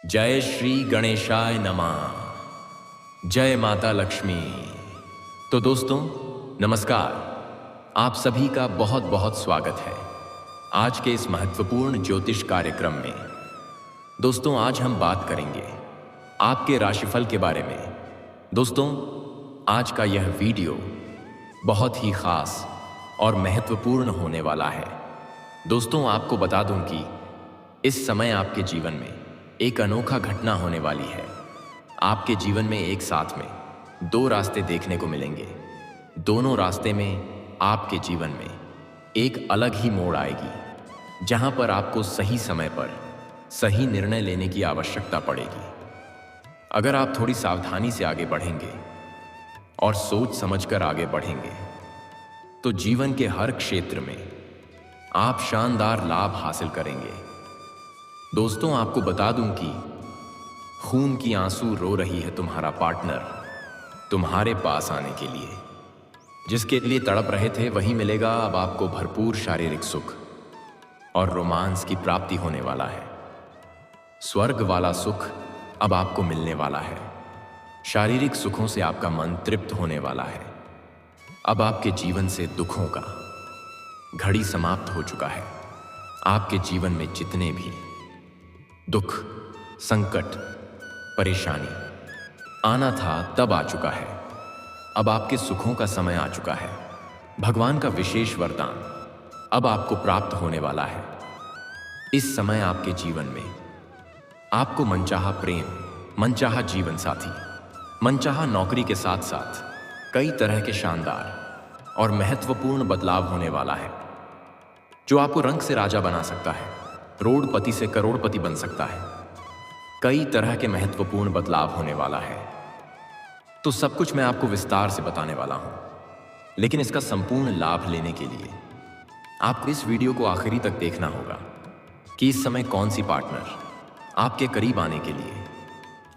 जय श्री गणेशाय नमः। जय माता लक्ष्मी। तो दोस्तों नमस्कार, आप सभी का बहुत बहुत स्वागत है आज के इस महत्वपूर्ण ज्योतिष कार्यक्रम में। दोस्तों आज हम बात करेंगे आपके राशिफल के बारे में। दोस्तों आज का यह वीडियो बहुत ही खास और महत्वपूर्ण होने वाला है। दोस्तों आपको बता दूं कि इस समय आपके जीवन में एक अनोखा घटना होने वाली है। आपके जीवन में एक साथ में दो रास्ते देखने को मिलेंगे। दोनों रास्ते में आपके जीवन में एक अलग ही मोड़ आएगी, जहां पर आपको सही समय पर सही निर्णय लेने की आवश्यकता पड़ेगी। अगर आप थोड़ी सावधानी से आगे बढ़ेंगे और सोच समझकर आगे बढ़ेंगे तो जीवन के हर क्षेत्र में आप शानदार लाभ हासिल करेंगे। दोस्तों आपको बता दूं कि खून की आंसू रो रही है तुम्हारा पार्टनर तुम्हारे पास आने के लिए। जिसके लिए तड़प रहे थे वही मिलेगा अब आपको भरपूर शारीरिक सुख और रोमांस की प्राप्ति होने वाला है। स्वर्ग वाला सुख अब आपको मिलने वाला है। शारीरिक सुखों से आपका मन तृप्त होने वाला है। अब आपके जीवन से दुखों का घड़ी समाप्त हो चुका है। आपके जीवन में जितने भी दुख, संकट, परेशानी आना था तब आ चुका है। अब आपके सुखों का समय आ चुका है। भगवान का विशेष वरदान अब आपको प्राप्त होने वाला है। इस समय आपके जीवन में आपको मनचाहा प्रेम, मनचाहा जीवन साथी, मनचाहा नौकरी के साथ साथ कई तरह के शानदार और महत्वपूर्ण बदलाव होने वाला है, जो आपको रंग से राजा बना सकता है, करोड़पति से करोड़पति बन सकता है। कई तरह के महत्वपूर्ण बदलाव होने वाला है। तो सब कुछ मैं आपको विस्तार से बताने वाला हूं, लेकिन इसका संपूर्ण लाभ लेने के लिए आपको इस वीडियो को आखिरी तक देखना होगा कि इस समय कौन सी पार्टनर आपके करीब आने के लिए,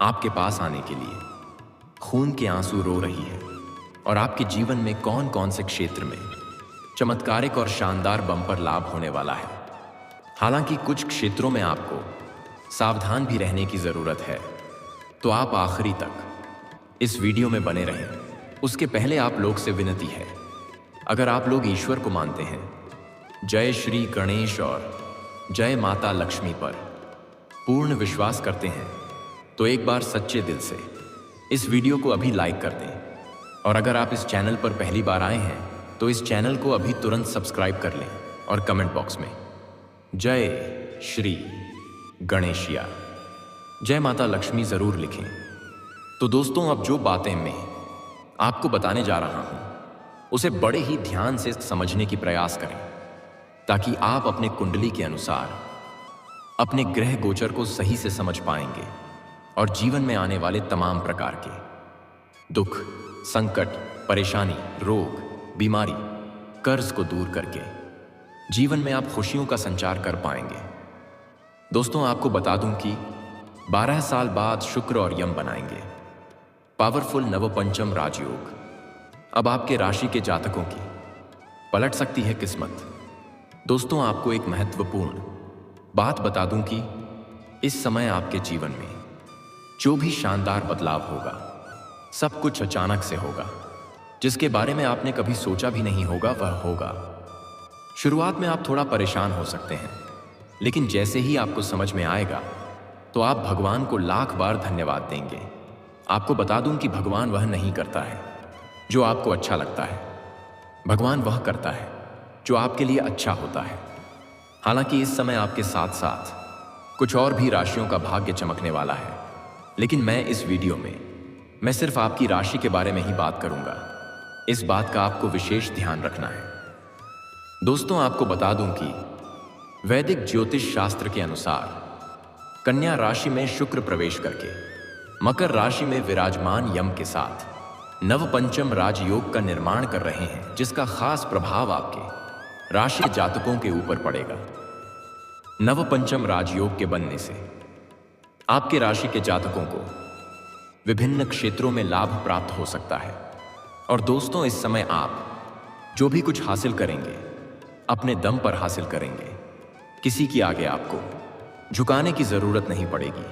आपके पास आने के लिए खून के आंसू रो रही है और आपके जीवन में कौन कौन से क्षेत्र में चमत्कारिक और शानदार बम्पर लाभ होने वाला है। हालांकि कुछ क्षेत्रों में आपको सावधान भी रहने की जरूरत है, तो आप आखिरी तक इस वीडियो में बने रहें। उसके पहले आप लोग से विनती है, अगर आप लोग ईश्वर को मानते हैं, जय श्री गणेश और जय माता लक्ष्मी पर पूर्ण विश्वास करते हैं, तो एक बार सच्चे दिल से इस वीडियो को अभी लाइक कर दें। और अगर आप इस चैनल पर पहली बार आए हैं तो इस चैनल को अभी तुरंत सब्सक्राइब कर लें और कमेंट बॉक्स में जय श्री गणेशिया, जय माता लक्ष्मी जरूर लिखें। तो दोस्तों अब जो बातें मैं आपको बताने जा रहा हूं उसे बड़े ही ध्यान से समझने की प्रयास करें, ताकि आप अपने कुंडली के अनुसार अपने ग्रह गोचर को सही से समझ पाएंगे और जीवन में आने वाले तमाम प्रकार के दुख, संकट, परेशानी, रोग, बीमारी, कर्ज को दूर करके जीवन में आप खुशियों का संचार कर पाएंगे। दोस्तों आपको बता दूं कि 12 साल बाद शुक्र और यम बनाएंगे पावरफुल नवपंचम राजयोग। अब आपके राशि के जातकों की पलट सकती है किस्मत। दोस्तों आपको एक महत्वपूर्ण बात बता दूं कि इस समय आपके जीवन में जो भी शानदार बदलाव होगा सब कुछ अचानक से होगा। जिसके बारे में आपने कभी सोचा भी नहीं होगा वह होगा। शुरुआत में आप थोड़ा परेशान हो सकते हैं, लेकिन जैसे ही आपको समझ में आएगा तो आप भगवान को लाख बार धन्यवाद देंगे। आपको बता दूं कि भगवान वह नहीं करता है जो आपको अच्छा लगता है, भगवान वह करता है जो आपके लिए अच्छा होता है। हालांकि इस समय आपके साथ साथ कुछ और भी राशियों का भाग्य चमकने वाला है, लेकिन मैं इस वीडियो में मैं सिर्फ आपकी राशि के बारे में ही बात करूंगा। इस बात का आपको विशेष ध्यान रखना है। दोस्तों आपको बता दूं कि वैदिक ज्योतिष शास्त्र के अनुसार कन्या राशि में शुक्र प्रवेश करके मकर राशि में विराजमान यम के साथ नवपंचम राजयोग का निर्माण कर रहे हैं, जिसका खास प्रभाव आपके राशि के जातकों के ऊपर पड़ेगा। नवपंचम राजयोग के बनने से आपके राशि के जातकों को विभिन्न क्षेत्रों में लाभ प्राप्त हो सकता है। और दोस्तों इस समय आप जो भी कुछ हासिल करेंगे अपने दम पर हासिल करेंगे। किसी के आगे आपको झुकाने की जरूरत नहीं पड़ेगी।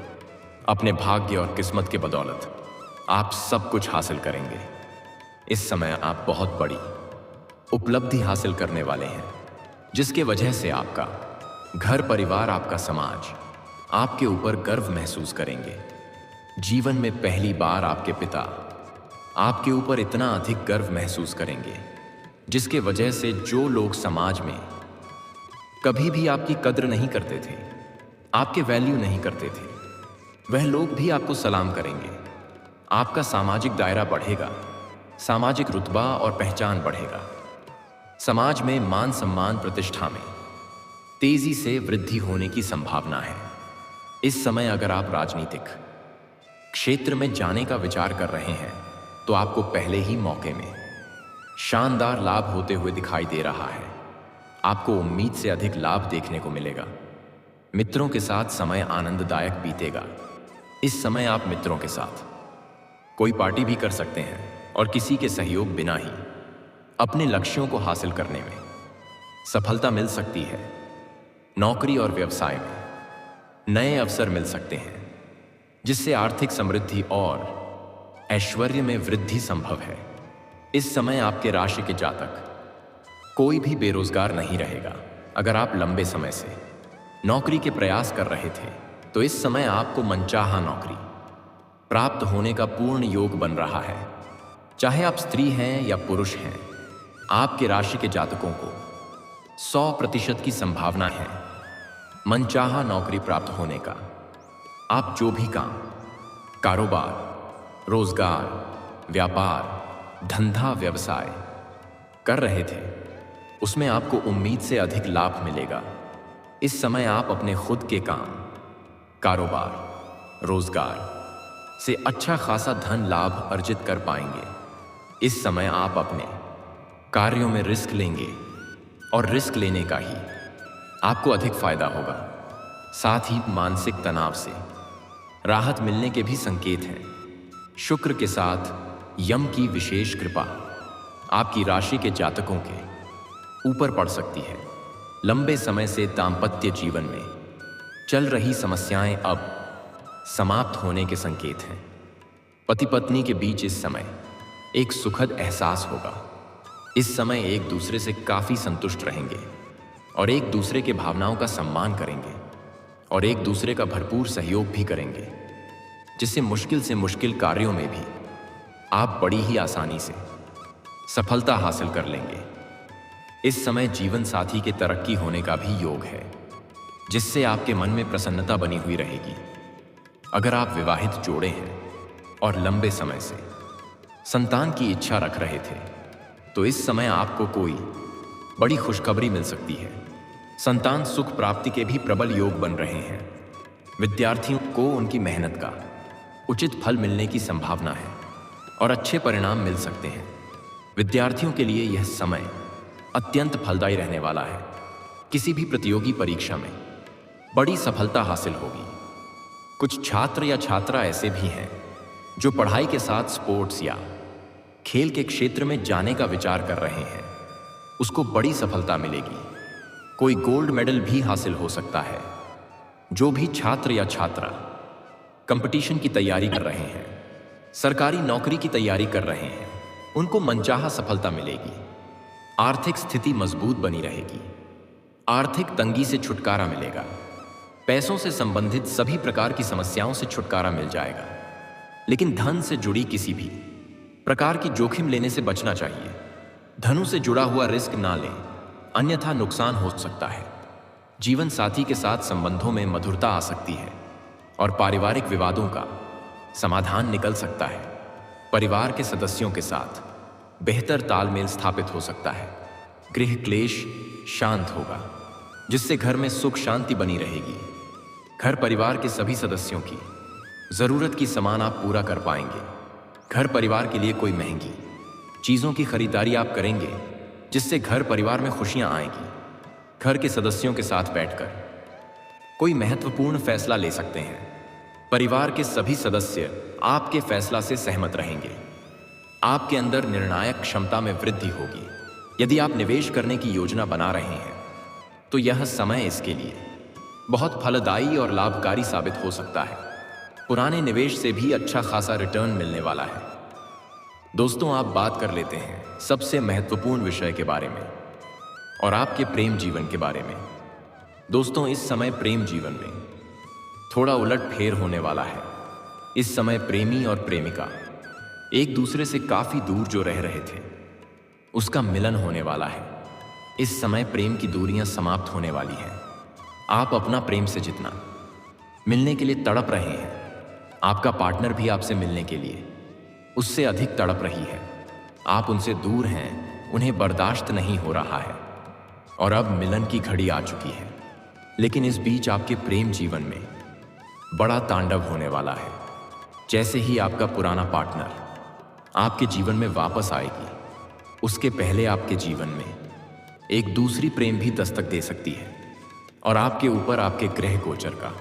अपने भाग्य और किस्मत के बदौलत आप सब कुछ हासिल करेंगे। इस समय आप बहुत बड़ी उपलब्धि हासिल करने वाले हैं, जिसके वजह से आपका घर परिवार, आपका समाज आपके ऊपर गर्व महसूस करेंगे। जीवन में पहली बार आपके पिता आपके ऊपर इतना अधिक गर्व महसूस करेंगे, जिसके वजह से जो लोग समाज में कभी भी आपकी कद्र नहीं करते थे, आपके वैल्यू नहीं करते थे, वह लोग भी आपको सलाम करेंगे। आपका सामाजिक दायरा बढ़ेगा, सामाजिक रुतबा और पहचान बढ़ेगा। समाज में मान सम्मान प्रतिष्ठा में तेजी से वृद्धि होने की संभावना है। इस समय अगर आप राजनीतिक क्षेत्र में जाने का विचार कर रहे हैं तो आपको पहले ही मौके में शानदार लाभ होते हुए दिखाई दे रहा है। आपको उम्मीद से अधिक लाभ देखने को मिलेगा। मित्रों के साथ समय आनंददायक बीतेगा। इस समय आप मित्रों के साथ कोई पार्टी भी कर सकते हैं और किसी के सहयोग बिना ही अपने लक्ष्यों को हासिल करने में सफलता मिल सकती है। नौकरी और व्यवसाय में नए अवसर मिल सकते हैं, जिससे आर्थिक समृद्धि और ऐश्वर्य में वृद्धि संभव है। इस समय आपके राशि के जातक कोई भी बेरोजगार नहीं रहेगा। अगर आप लंबे समय से नौकरी के प्रयास कर रहे थे तो इस समय आपको मनचाहा नौकरी प्राप्त होने का पूर्ण योग बन रहा है। चाहे आप स्त्री हैं या पुरुष हैं, आपके राशि के जातकों को 100% की संभावना है मनचाहा नौकरी प्राप्त होने का। आप जो भी काम, कारोबार, रोजगार, व्यापार, धंधा, व्यवसाय कर रहे थे, उसमें आपको उम्मीद से अधिक लाभ मिलेगा। इस समय आप अपने खुद के काम, कारोबार, रोजगार से अच्छा खासा धन लाभ अर्जित कर पाएंगे। इस समय आप अपने कार्यों में रिस्क लेंगे और रिस्क लेने का ही आपको अधिक फायदा होगा। साथ ही मानसिक तनाव से राहत मिलने के भी संकेत हैं। शुक्र के साथ यम की विशेष कृपा आपकी राशि के जातकों के ऊपर पड़ सकती है। लंबे समय से दाम्पत्य जीवन में चल रही समस्याएं अब समाप्त होने के संकेत हैं। पति पत्नी के बीच इस समय एक सुखद एहसास होगा। इस समय एक दूसरे से काफी संतुष्ट रहेंगे और एक दूसरे के भावनाओं का सम्मान करेंगे और एक दूसरे का भरपूर सहयोग भी करेंगे, जिससे मुश्किल से मुश्किल कार्यों में भी आप बड़ी ही आसानी से सफलता हासिल कर लेंगे। इस समय जीवन साथी के तरक्की होने का भी योग है, जिससे आपके मन में प्रसन्नता बनी हुई रहेगी। अगर आप विवाहित जोड़े हैं और लंबे समय से संतान की इच्छा रख रहे थे तो इस समय आपको कोई बड़ी खुशखबरी मिल सकती है। संतान सुख प्राप्ति के भी प्रबल योग बन रहे हैं। विद्यार्थियों को उनकी मेहनत का उचित फल मिलने की संभावना है और अच्छे परिणाम मिल सकते हैं। विद्यार्थियों के लिए यह समय अत्यंत फलदायी रहने वाला है। किसी भी प्रतियोगी परीक्षा में बड़ी सफलता हासिल होगी। कुछ छात्र या छात्रा ऐसे भी हैं जो पढ़ाई के साथ स्पोर्ट्स या खेल के क्षेत्र में जाने का विचार कर रहे हैं, उसको बड़ी सफलता मिलेगी। कोई गोल्ड मेडल भी हासिल हो सकता है। जो भी छात्र या छात्रा कंपटीशन की तैयारी कर रहे हैं, सरकारी नौकरी की तैयारी कर रहे हैं, उनको मनचाहा सफलता मिलेगी। आर्थिक स्थिति मजबूत बनी रहेगी। आर्थिक तंगी से छुटकारा मिलेगा। पैसों से संबंधित सभी प्रकार की समस्याओं से छुटकारा मिल जाएगा। लेकिन धन से जुड़ी किसी भी प्रकार की जोखिम लेने से बचना चाहिए। धनु से जुड़ा हुआ रिस्क ना लें, अन्यथा नुकसान हो सकता है। जीवन साथी के साथ संबंधों में मधुरता आ सकती है और पारिवारिक विवादों का समाधान निकल सकता है। परिवार के सदस्यों के साथ बेहतर तालमेल स्थापित हो सकता है। गृह क्लेश शांत होगा, जिससे घर में सुख शांति बनी रहेगी। घर परिवार के सभी सदस्यों की जरूरत की सामान आप पूरा कर पाएंगे। घर परिवार के लिए कोई महंगी चीजों की खरीदारी आप करेंगे, जिससे घर परिवार में खुशियां आएंगी। घर के सदस्यों के साथ बैठकर कोई महत्वपूर्ण फैसला ले सकते हैं। परिवार के सभी सदस्य आपके फैसला से सहमत रहेंगे। आपके अंदर निर्णायक क्षमता में वृद्धि होगी। यदि आप निवेश करने की योजना बना रहे हैं तो यह समय इसके लिए बहुत फलदायी और लाभकारी साबित हो सकता है। पुराने निवेश से भी अच्छा खासा रिटर्न मिलने वाला है। दोस्तों, आप बात कर लेते हैं सबसे महत्वपूर्ण विषय के बारे में और आपके प्रेम जीवन के बारे में। दोस्तों, इस समय प्रेम जीवन में थोड़ा उलटफेर होने वाला है। इस समय प्रेमी और प्रेमिका एक दूसरे से काफी दूर जो रह रहे थे, उसका मिलन होने वाला है। इस समय प्रेम की दूरियां समाप्त होने वाली हैं। आप अपना प्रेम से जितना मिलने के लिए तड़प रहे हैं, आपका पार्टनर भी आपसे मिलने के लिए उससे अधिक तड़प रही है। आप उनसे दूर हैं, उन्हें बर्दाश्त नहीं हो रहा है और अब मिलन की घड़ी आ चुकी है। लेकिन इस बीच आपके प्रेम जीवन में बड़ा तांडव होने वाला है। जैसे ही आपका पुराना पार्टनर आपके जीवन में वापस आएगी, उसके पहले आपके जीवन में एक दूसरी प्रेम भी दस्तक दे सकती है और आपके ऊपर आपके ग्रह गोचर का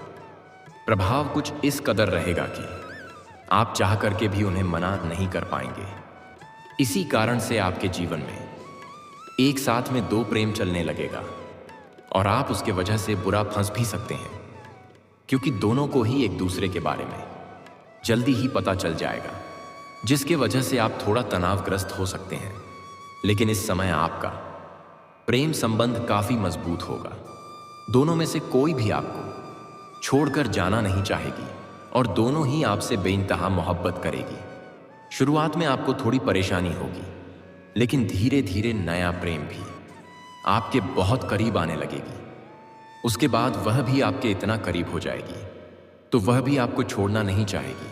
प्रभाव कुछ इस कदर रहेगा कि आप चाह करके भी उन्हें मना नहीं कर पाएंगे। इसी कारण से आपके जीवन में एक साथ में दो प्रेम चलने लगेगा और आप उसके वजह से बुरा फंस भी सकते हैं, क्योंकि दोनों को ही एक दूसरे के बारे में जल्दी ही पता चल जाएगा, जिसके वजह से आप थोड़ा तनावग्रस्त हो सकते हैं। लेकिन इस समय आपका प्रेम संबंध काफी मजबूत होगा। दोनों में से कोई भी आपको छोड़कर जाना नहीं चाहेगी और दोनों ही आपसे बेइंतहा मोहब्बत करेगी। शुरुआत में आपको थोड़ी परेशानी होगी, लेकिन धीरे धीरे नया प्रेम भी आपके बहुत करीब आने लगेगी। उसके बाद वह भी आपके इतना करीब हो जाएगी तो वह भी आपको छोड़ना नहीं चाहेगी,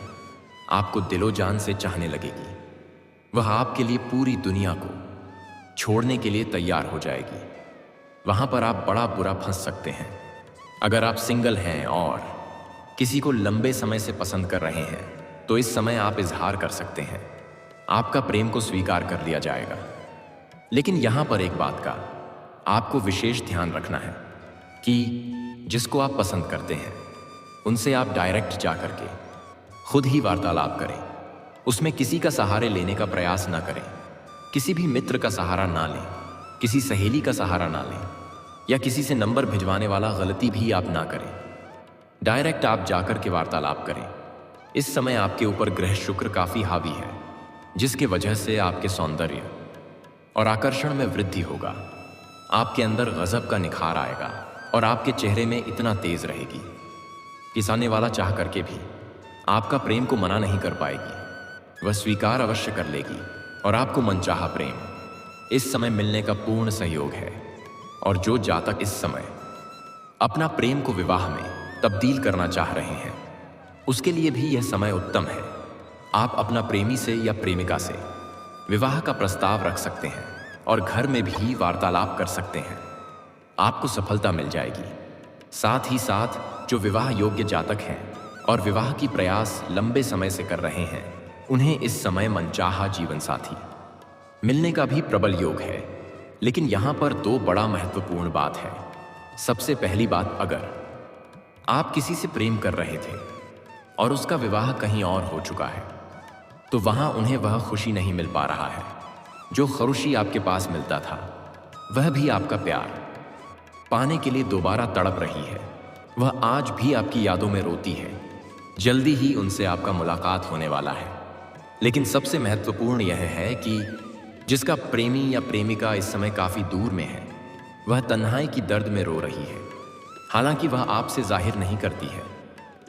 आपको दिलो जान से चाहने लगेगी। वह आपके लिए पूरी दुनिया को छोड़ने के लिए तैयार हो जाएगी। वहां पर आप बड़ा बुरा फंस सकते हैं। अगर आप सिंगल हैं और किसी को लंबे समय से पसंद कर रहे हैं, तो इस समय आप इजहार कर सकते हैं। आपका प्रेम को स्वीकार कर लिया जाएगा। लेकिन यहां पर एक बात का आपको विशेष ध्यान रखना है कि जिसको आप पसंद करते हैं, उनसे आप डायरेक्ट जाकर के खुद ही वार्तालाप करें। उसमें किसी का सहारे लेने का प्रयास ना करें। किसी भी मित्र का सहारा ना लें, किसी सहेली का सहारा ना लें, या किसी से नंबर भिजवाने वाला गलती भी आप ना करें। डायरेक्ट आप जाकर के वार्तालाप करें। इस समय आपके ऊपर ग्रह शुक्र काफी हावी है, जिसके वजह से आपके सौंदर्य और आकर्षण में वृद्धि होगा। आपके अंदर गजब का निखार आएगा और आपके चेहरे में इतना तेज रहेगी कि सामने वाला चाह करके भी आपका प्रेम को मना नहीं कर पाएगी। वह स्वीकार अवश्य कर लेगी और आपको मनचाहा प्रेम इस समय मिलने का पूर्ण सहयोग है। और जो जातक इस समय अपना प्रेम को विवाह में तब्दील करना चाह रहे हैं, उसके लिए भी यह समय उत्तम है। आप अपना प्रेमी से या प्रेमिका से विवाह का प्रस्ताव रख सकते हैं और घर में भी वार्तालाप कर सकते हैं। आपको सफलता मिल जाएगी। साथ ही साथ जो विवाह योग्य जातक हैं और विवाह की प्रयास लंबे समय से कर रहे हैं, उन्हें इस समय मनचाहा जीवन साथी मिलने का भी प्रबल योग है। लेकिन यहां पर दो बड़ा महत्वपूर्ण बात है। सबसे पहली बात, अगर आप किसी से प्रेम कर रहे थे और उसका विवाह कहीं और हो चुका है, तो वहां उन्हें वह खुशी नहीं मिल पा रहा है जो खुशी आपके पास मिलता था। वह भी आपका प्यार पाने के लिए दोबारा तड़प रही है। वह आज भी आपकी यादों में रोती है। जल्दी ही उनसे आपका मुलाकात होने वाला है। लेकिन सबसे महत्वपूर्ण यह है कि जिसका प्रेमी या प्रेमिका इस समय काफी दूर में है, वह तन्हाई की दर्द में रो रही है। हालांकि वह आपसे जाहिर नहीं करती है,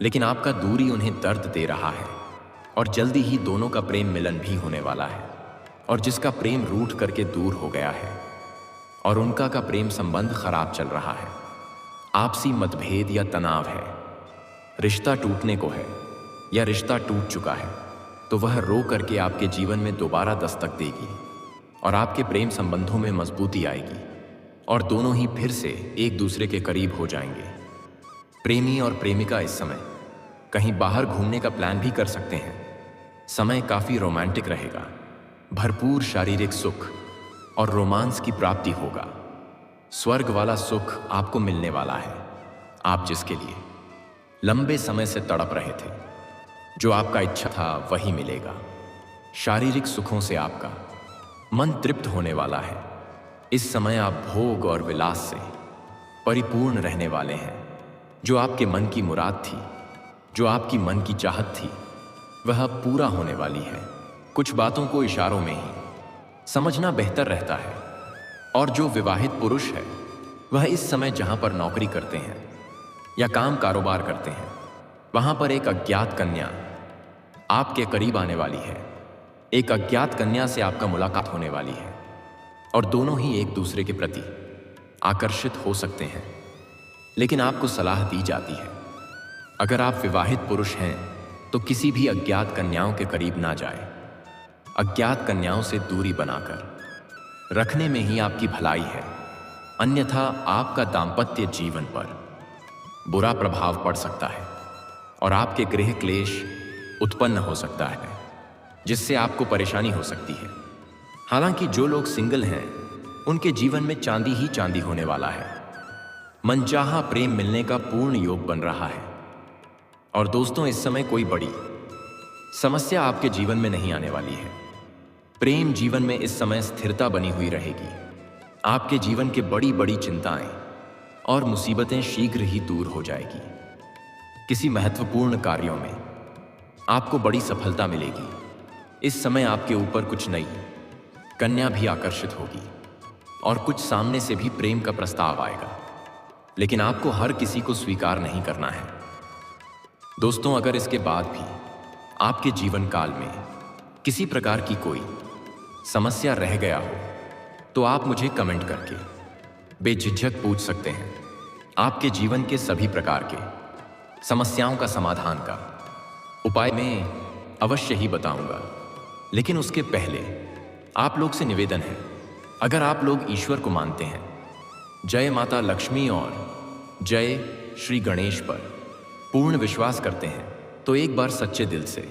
लेकिन आपका दूरी उन्हें दर्द दे रहा है और जल्दी ही दोनों का प्रेम मिलन भी होने वाला है। और जिसका प्रेम रूठ करके दूर हो गया है और उनका का प्रेम संबंध खराब चल रहा है, आपसी मतभेद या तनाव है, रिश्ता टूटने को है या रिश्ता टूट चुका है, तो वह रो करके आपके जीवन में दोबारा दस्तक देगी और आपके प्रेम संबंधों में मजबूती आएगी और दोनों ही फिर से एक दूसरे के करीब हो जाएंगे। प्रेमी और प्रेमिका इस समय कहीं बाहर घूमने का प्लान भी कर सकते हैं। समय काफी रोमांटिक रहेगा। भरपूर शारीरिक सुख और रोमांस की प्राप्ति होगा। स्वर्ग वाला सुख आपको मिलने वाला है। आप जिसके लिए लंबे समय से तड़प रहे थे, जो आपका इच्छा था, वही मिलेगा। शारीरिक सुखों से आपका मन तृप्त होने वाला है। इस समय आप भोग और विलास से परिपूर्ण रहने वाले हैं। जो आपके मन की मुराद थी, जो आपकी मन की चाहत थी वह अब पूरा होने वाली है। कुछ बातों को इशारों में ही समझना बेहतर रहता है। और जो विवाहित पुरुष है वह इस समय जहां पर नौकरी करते हैं या काम कारोबार करते हैं, वहां पर एक अज्ञात कन्या आपके करीब आने वाली है। एक अज्ञात कन्या से आपका मुलाकात होने वाली है और दोनों ही एक दूसरे के प्रति आकर्षित हो सकते हैं। लेकिन आपको सलाह दी जाती है, अगर आप विवाहित पुरुष हैं तो किसी भी अज्ञात कन्याओं के करीब ना जाए। अज्ञात कन्याओं से दूरी बनाकर रखने में ही आपकी भलाई है, अन्यथा आपका दाम्पत्य जीवन पर बुरा प्रभाव पड़ सकता है और आपके गृह क्लेश उत्पन्न हो सकता है, जिससे आपको परेशानी हो सकती है। हालांकि जो लोग सिंगल हैं उनके जीवन में चांदी ही चांदी होने वाला है। मनचाहा प्रेम मिलने का पूर्ण योग बन रहा है। और दोस्तों, इस समय कोई बड़ी समस्या आपके जीवन में नहीं आने वाली है। प्रेम जीवन में इस समय स्थिरता बनी हुई रहेगी। आपके जीवन के बड़ी बड़ी चिंताएं और मुसीबतें शीघ्र ही दूर हो जाएगी। किसी महत्वपूर्ण कार्यों में आपको बड़ी सफलता मिलेगी। इस समय आपके ऊपर कुछ नई कन्या भी आकर्षित होगी और कुछ सामने से भी प्रेम का प्रस्ताव आएगा, लेकिन आपको हर किसी को स्वीकार नहीं करना है। दोस्तों, अगर इसके बाद भी आपके जीवन काल में किसी प्रकार की कोई समस्या रह गया हो तो आप मुझे कमेंट करके बेझिझक पूछ सकते हैं। आपके जीवन के सभी प्रकार के समस्याओं का समाधान का उपाय मैं अवश्य ही बताऊंगा। लेकिन उसके पहले आप लोग से निवेदन है, अगर आप लोग ईश्वर को मानते हैं, जय माता लक्ष्मी और जय श्री गणेश पर पूर्ण विश्वास करते हैं, तो एक बार सच्चे दिल से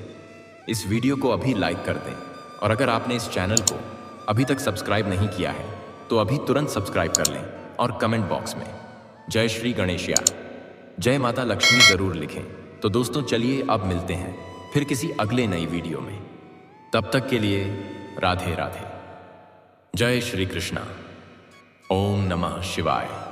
इस वीडियो को अभी लाइक कर दें। और अगर आपने इस चैनल को अभी तक सब्सक्राइब नहीं किया है तो अभी तुरंत सब्सक्राइब कर लें और कमेंट बॉक्स में जय श्री गणेश या जय माता लक्ष्मी जरूर लिखें। तो दोस्तों, चलिए अब मिलते हैं फिर किसी अगले नई वीडियो में। तब तक के लिए राधे राधे। जय श्री कृष्णा। ओम नमः शिवाय।